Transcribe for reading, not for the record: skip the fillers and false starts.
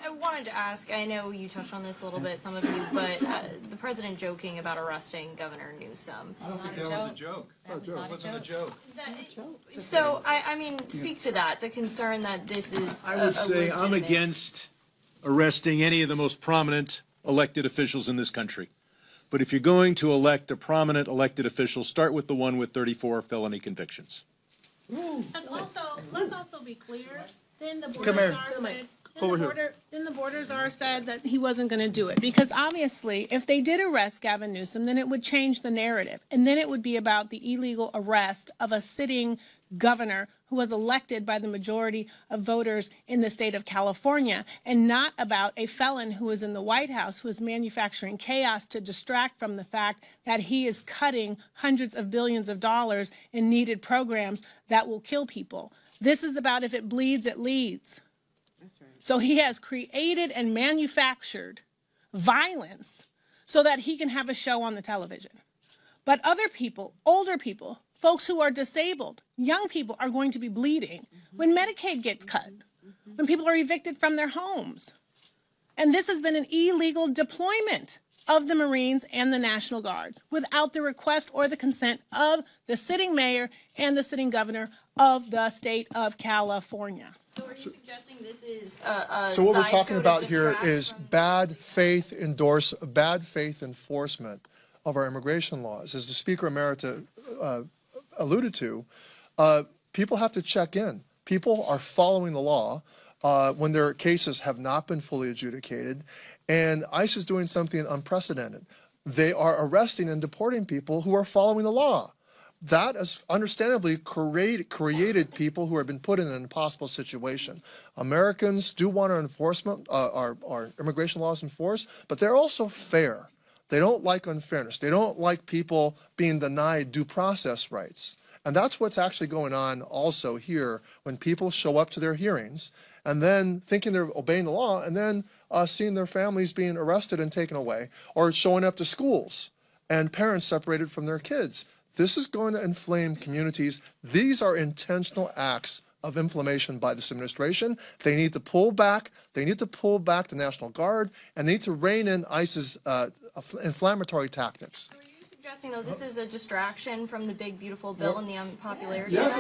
I wanted to ask, I know you touched on this a little bit, some of you, but the president joking about arresting Governor Newsom. I don't think that was a joke. That wasn't a joke. So, I mean, speak to that, the concern that this is I would say I'm legitimate... against arresting any of the most prominent elected officials in this country. But if you're going to elect a prominent elected official, start with the one with 34 felony convictions. Let's also be clear. Then the borders are said that he wasn't going to do it, because obviously, if they did arrest Gavin Newsom, then it would change the narrative, and then it would be about the illegal arrest of a sitting governor who was elected by the majority of voters in the state of California, and not about a felon who is in the White House who is manufacturing chaos to distract from the fact that he is cutting hundreds of billions of dollars in needed programs that will kill people. This is about if it bleeds, it leads. That's right. So he has created and manufactured violence so that he can have a show on the television. But other people, older people, folks who are disabled, young people are going to be bleeding when Medicaid gets cut, when people are evicted from their homes. And this has been an illegal deployment of the Marines and the National Guards without the request or the consent of the sitting mayor and the sitting governor of the state of California. So are you suggesting this is So what we're talking about here is bad faith enforcement of our immigration laws. As the Speaker Emerita alluded to, people have to check in. People are following the law when their cases have not been fully adjudicated, and ICE is doing something unprecedented. They are arresting and deporting people who are following the law. That has understandably created people who have been put in an impossible situation. Americans do want our immigration laws enforced, but they're also fair. They don't like unfairness. They don't like people being denied due process rights. And that's what's actually going on also here when people show up to their hearings and then thinking they're obeying the law and then seeing their families being arrested and taken away, or showing up to schools and parents separated from their kids. This is going to inflame communities. These are intentional acts of inflammation by this administration. They need to pull back. They need to pull back the National Guard, and they need to rein in ICE's inflammatory tactics. Are you suggesting, though, this is a distraction from the big, beautiful bill and the unpopularity? Yes.